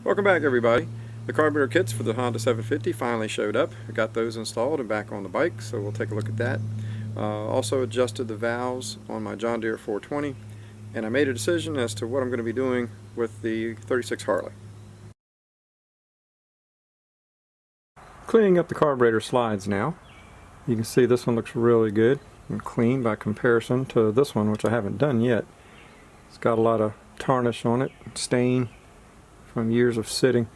Welcome back, everybody. The carburetor kits for the Honda 750 finally showed up. I got those installed and back on the bike, so we'll take a look at that. Also adjusted the valves on my John Deere 420, and I made a decision as to what I'm going to be doing with the 36 Harley. Cleaning up the carburetor slides now. You can see this one looks really good and clean by comparison to this one, which I haven't done yet. It's got a lot of tarnish on it, stain from years of sitting,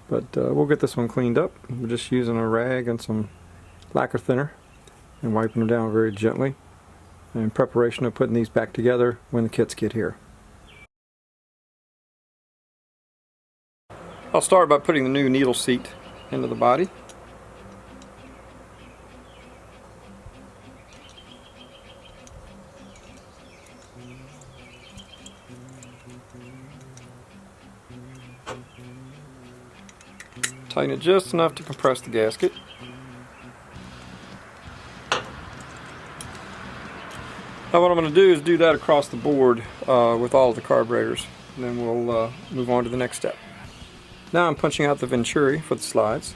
but we'll get this one cleaned up. We're just using a rag and some lacquer thinner and wiping them down very gently in preparation of putting these back together when the kits get here. I'll start by putting the new needle seat into the body. Tighten it just enough to compress the gasket. Now what I'm going to do is do that across the board with all of the carburetors, and then we'll move on to the next step. Now I'm punching out the venturi for the slides.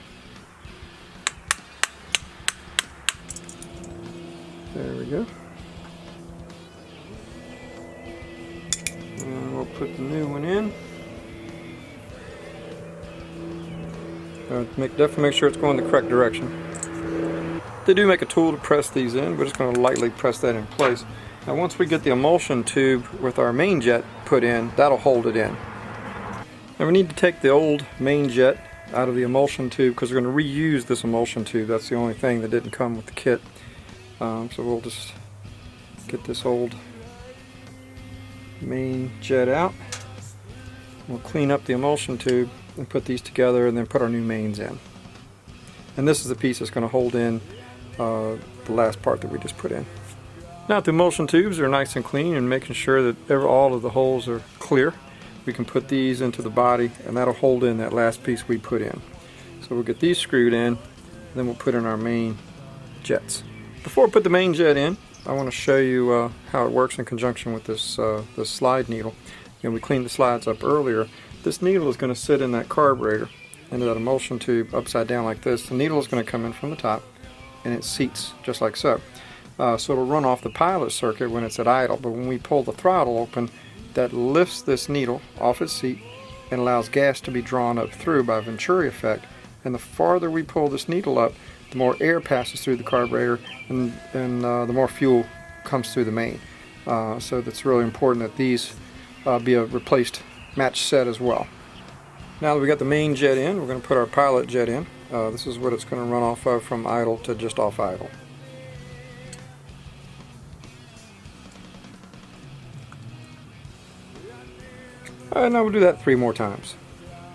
There we go. And we'll put the new one in. Definitely make sure it's going the correct direction. They do make a tool to press these in. We're just going to lightly press that in place. Now once we get the emulsion tube with our main jet put in, that'll hold it in. Now we need to take the old main jet out of the emulsion tube because we're going to reuse this emulsion tube. That's the only thing that didn't come with the kit. So we'll just get this old main jet out. We'll clean up the emulsion tube and put these together and then put our new mains in. And this is the piece that's going to hold in the last part that we just put in. Now the emulsion tubes are nice and clean, and making sure that all of the holes are clear, we can put these into the body and that'll hold in that last piece we put in. So we'll get these screwed in, and then we'll put in our main jets. Before I put the main jet in, I want to show you how it works in conjunction with this slide needle. We cleaned the slides up earlier. This needle is going to sit in that carburetor, into that emulsion tube upside down like this. The needle is going to come in from the top and it seats just like so. So it'll run off the pilot circuit when it's at idle, but when we pull the throttle open, that lifts this needle off its seat and allows gas to be drawn up through by a venturi effect. And the farther we pull this needle up, the more air passes through the carburetor, and the more fuel comes through the main. So that's really important that these be a replaced match set as well. Now that we got the main jet in, we're going to put our pilot jet in. This is what it's going to run off of from idle to just off idle. Alright, now we'll do that 3 more times.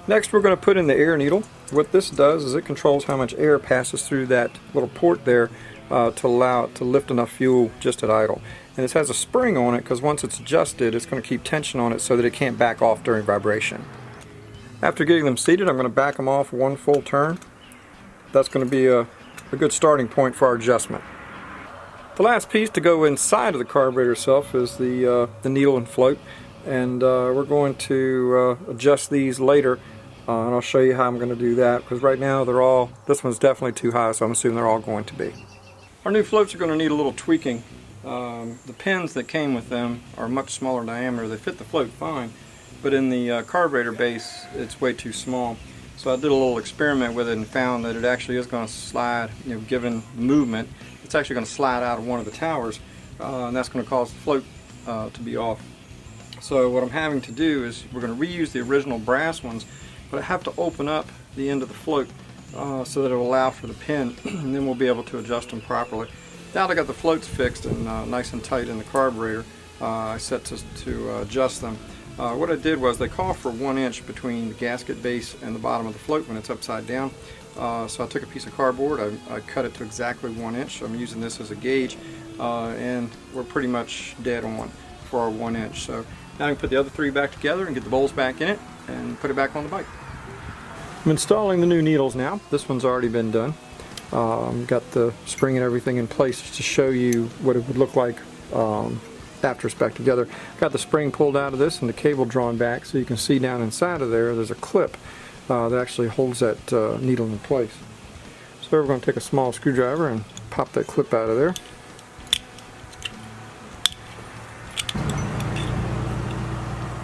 Next we're going to put in the air needle. What this does is it controls how much air passes through that little port there to allow it to lift enough fuel just at idle. And this has a spring on it because once it's adjusted, it's going to keep tension on it so that it can't back off during vibration. After getting them seated, I'm going to back them off 1 full turn. That's going to be a good starting point for our adjustment. The last piece to go inside of the carburetor itself is the needle and float. And we're going to adjust these later, and I'll show you how I'm going to do that, because right now this one's definitely too high, so I'm assuming they're all going to be. Our new floats are going to need a little tweaking. The pins that came with them are much smaller diameter. They fit the float fine, but in the carburetor base it's way too small. So I did a little experiment with it and found that it actually is going to slide, given movement. It's actually going to slide out of one of the towers, and that's going to cause the float to be off. So what I'm having to do is we're going to reuse the original brass ones, but I have to open up the end of the float so that it will allow for the pin, and then we'll be able to adjust them properly. Now that I got the floats fixed and nice and tight in the carburetor, I set to adjust them. What I did was they call for 1 inch between the gasket base and the bottom of the float when it's upside down. So I took a piece of cardboard, I cut it to exactly 1 inch. I'm using this as a gauge, and we're pretty much dead on for our 1 inch. So now I can put the other 3 back together and get the bowls back in it and put it back on the bike. I'm installing the new needles now. This one's already been done. Got the spring and everything in place to show you what it would look like shafters back together. Got the spring pulled out of this and the cable drawn back, so you can see down inside of there's a clip that actually holds that needle in place. So we're going to take a small screwdriver and pop that clip out of there.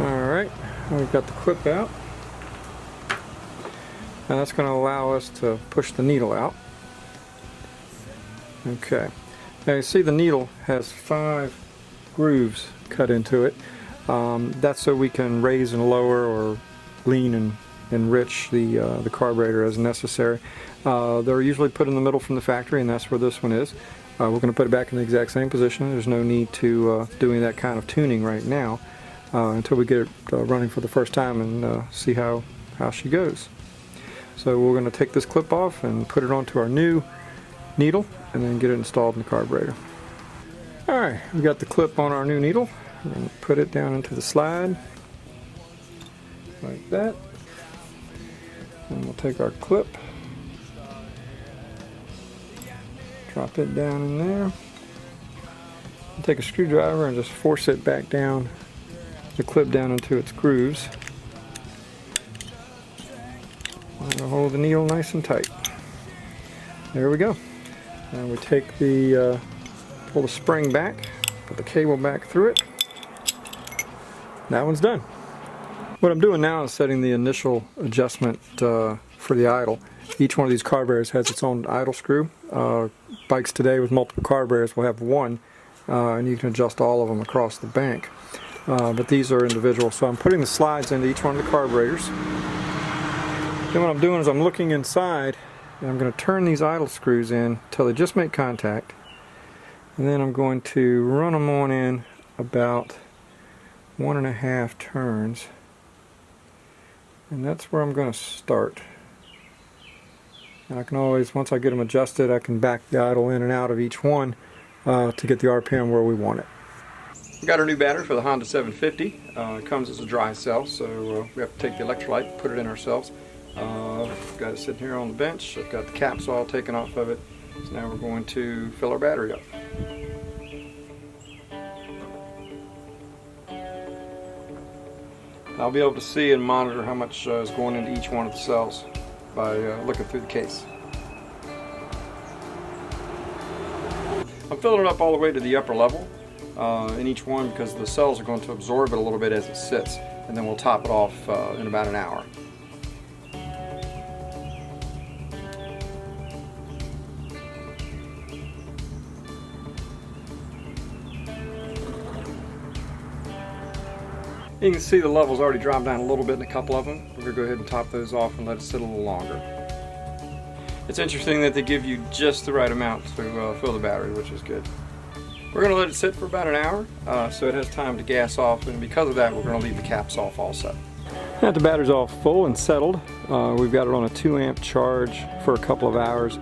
Alright, we've got the clip out. And that's going to allow us to push the needle out. Okay. Now you see the needle has 5 grooves cut into it. That's so we can raise and lower or lean and enrich the carburetor as necessary. They're usually put in the middle from the factory, and that's where this one is. We're going to put it back in the exact same position. There's no need to doing that kind of tuning right now until we get it running for the first time and see how she goes. So we're going to take this clip off and put it onto our new needle and then get it installed in the carburetor. Alright, we got the clip on our new needle. We're going to put it down into the slide like that. And we'll take our clip, drop it down in there, and take a screwdriver and just force it back down, the clip down into its grooves. And we'll hold the needle nice and tight. There we go. And we take the, pull the spring back, put the cable back through it. That one's done. What I'm doing now is setting the initial adjustment for the idle. Each one of these carburetors has its own idle screw. Bikes today with multiple carburetors will have one, and you can adjust all of them across the bank. But these are individual, so I'm putting the slides into each one of the carburetors. Then what I'm doing is I'm looking inside, and I'm going to turn these idle screws in until they just make contact. And then I'm going to run them on in about 1.5 turns. And that's where I'm going to start. And I can always, once I get them adjusted, I can back the idle in and out of each one to get the RPM where we want it. We got our new battery for the Honda 750. It comes as a dry cell, so we have to take the electrolyte, put it in ourselves. I've got it sitting here on the bench. I've got the caps all taken off of it. So now we're going to fill our battery up. I'll be able to see and monitor how much is going into each one of the cells by looking through the case. I'm filling it up all the way to the upper level in each one because the cells are going to absorb it a little bit as it sits, and then we'll top it off in about an hour. You can see the levels already dropped down a little bit in a couple of them. We're going to go ahead and top those off and let it sit a little longer. It's interesting that they give you just the right amount to fill the battery, which is good. We're going to let it sit for about an hour so it has time to gas off, and because of that we're going to leave the caps off also. Now the battery's all full and settled. We've got it on a 2-amp charge for a couple of hours.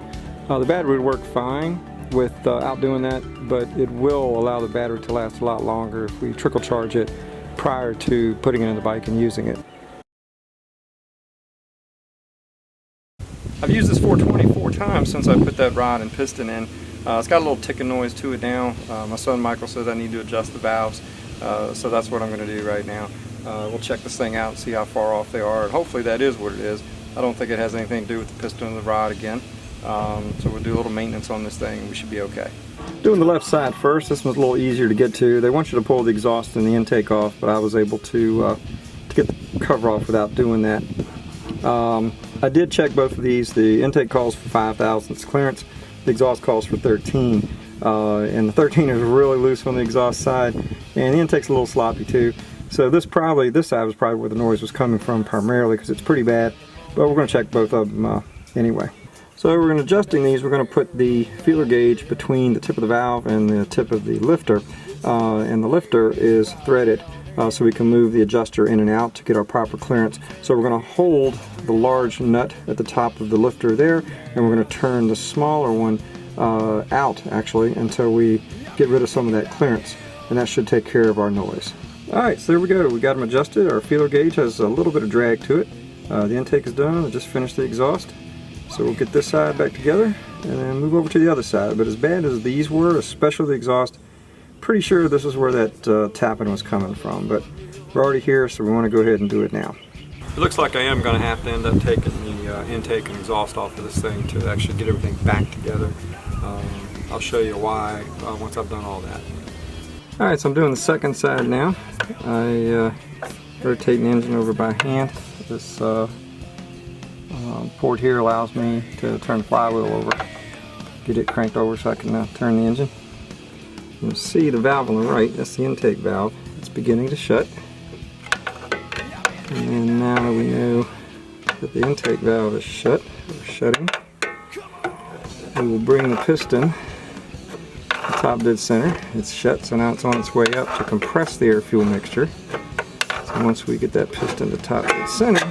The battery would work fine without doing that, but it will allow the battery to last a lot longer if we trickle charge it prior to putting it in the bike and using it. I've used this 424 times since I put that rod and piston in. It's got a little ticking noise to it now. My son Michael says I need to adjust the valves, so that's what I'm going to do right now. We'll check this thing out and see how far off they are, and hopefully that is what it is. I don't think it has anything to do with the piston and the rod again. So we'll do a little maintenance on this thing and we should be okay. Doing the left side first. This one's a little easier to get to. They want you to pull the exhaust and the intake off, but I was able to get the cover off without doing that. I did check both of these. The intake calls for 5 thousandths clearance. The exhaust calls for 13. And the 13 is really loose on the exhaust side, and the intake's a little sloppy too. So this side was probably where the noise was coming from primarily, because it's pretty bad, but we're going to check both of them anyway. So we're going to adjusting these. We're going to put the feeler gauge between the tip of the valve and the tip of the lifter, and the lifter is threaded so we can move the adjuster in and out to get our proper clearance. So we're going to hold the large nut at the top of the lifter there, and we're going to turn the smaller one out actually until we get rid of some of that clearance, and that should take care of our noise. Alright, so there we go. We got them adjusted. Our feeler gauge has a little bit of drag to it. The intake is done. I just finished the exhaust. So we'll get this side back together and then move over to the other side. But as bad as these were, especially the exhaust, Pretty sure this is where that tapping was coming from, but we're already here, so we want to go ahead and do it now. It looks like I am going to have to end up taking the intake and exhaust off of this thing to actually get everything back together. I'll show you why once I've done all that. Alright, so I'm doing the second side now. I rotate the engine over by hand. This port here allows me to turn the flywheel over, get it cranked over so I can turn the engine. You can see the valve on the right, that's the intake valve. It's beginning to shut. And now that we know that the intake valve is shut, or shutting, we will bring the piston to top dead center. It's shut, so now it's on its way up to compress the air-fuel mixture. So once we get that piston to top dead center,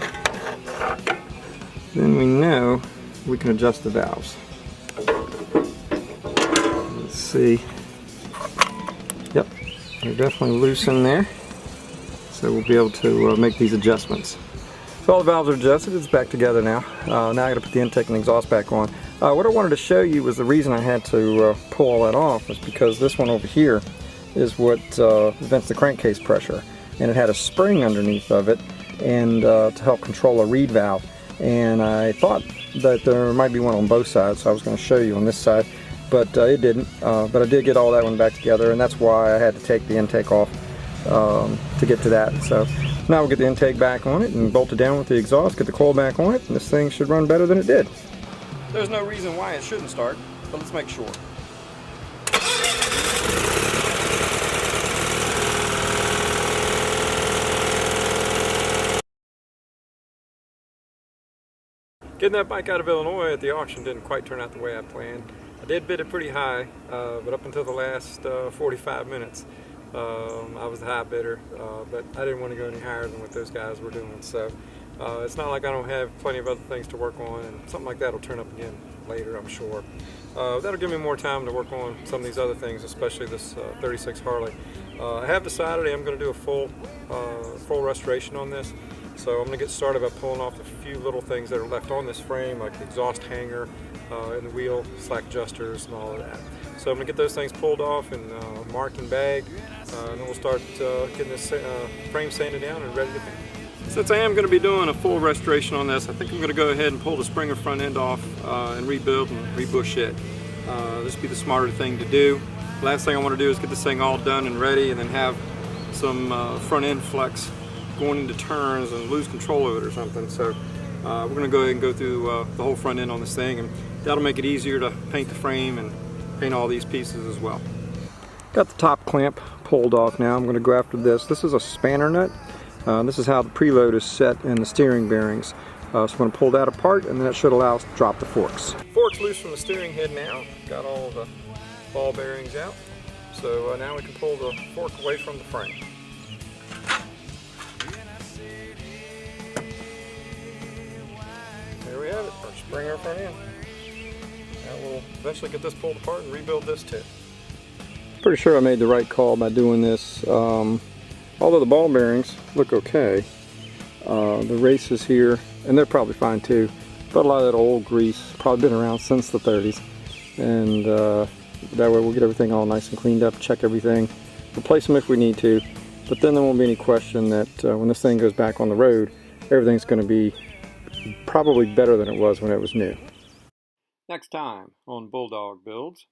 then we know we can adjust the valves. Let's see. Yep, they're definitely loose in there. So we'll be able to make these adjustments. So all the valves are adjusted, it's back together now. Now I got to put the intake and exhaust back on. What I wanted to show you was the reason I had to pull all that off was because this one over here is what vents the crankcase pressure. And it had a spring underneath of it and to help control a reed valve. And I thought that there might be one on both sides, so I was going to show you on this side, but it didn't. But I did get all that one back together, and that's why I had to take the intake off to get to that. So now we'll get the intake back on it and bolt it down with the exhaust, get the coil back on it, and this thing should run better than it did. There's no reason why it shouldn't start, but let's make sure. Getting that bike out of Illinois at the auction didn't quite turn out the way I planned. I did bid it pretty high, but up until the last 45 minutes, I was the high bidder, but I didn't want to go any higher than what those guys were doing. So it's not like I don't have plenty of other things to work on, and something like that will turn up again later, I'm sure. That'll give me more time to work on some of these other things, especially this 36 Harley. I have decided I am going to do a full restoration on this. So I'm going to get started by pulling off a few little things that are left on this frame, like the exhaust hanger and the wheel slack adjusters and all of that. So I'm going to get those things pulled off and marked and bagged, and then we'll start getting this frame sanded down and ready to paint. Since I am going to be doing a full restoration on this, I think I'm going to go ahead and pull the Springer front end off and rebuild and rebush it. This would be the smarter thing to do. Last thing I want to do is get this thing all done and ready and then have some front end flex going into turns and lose control of it or something. So we're going to go ahead and go through the whole front end on this thing, and that'll make it easier to paint the frame and paint all these pieces as well. Got the top clamp pulled off now. I'm going to go after this. This is a spanner nut. This is how the preload is set in the steering bearings. So I'm going to pull that apart, and then that should allow us to drop the forks. Fork's loose from the steering head now. Got all of the ball bearings out. So now we can pull the fork away from the frame. There we have it, our Springer front end. Now we'll eventually get this pulled apart and rebuild this too. Pretty sure I made the right call by doing this. Although the ball bearings look okay, the races here, and they're probably fine too, but a lot of that old grease, probably been around since the 30s, and that way we'll get everything all nice and cleaned up, check everything, replace them if we need to, but then there won't be any question that when this thing goes back on the road, everything's going to be probably better than it was when it was new. Next time on Bulldog Builds,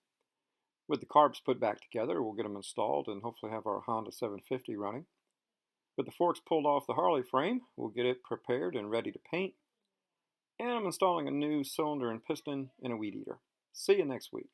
with the carbs put back together, we'll get them installed and hopefully have our Honda 750 running. With the forks pulled off the Harley frame, we'll get it prepared and ready to paint. And I'm installing a new cylinder and piston and a weed eater. See you next week.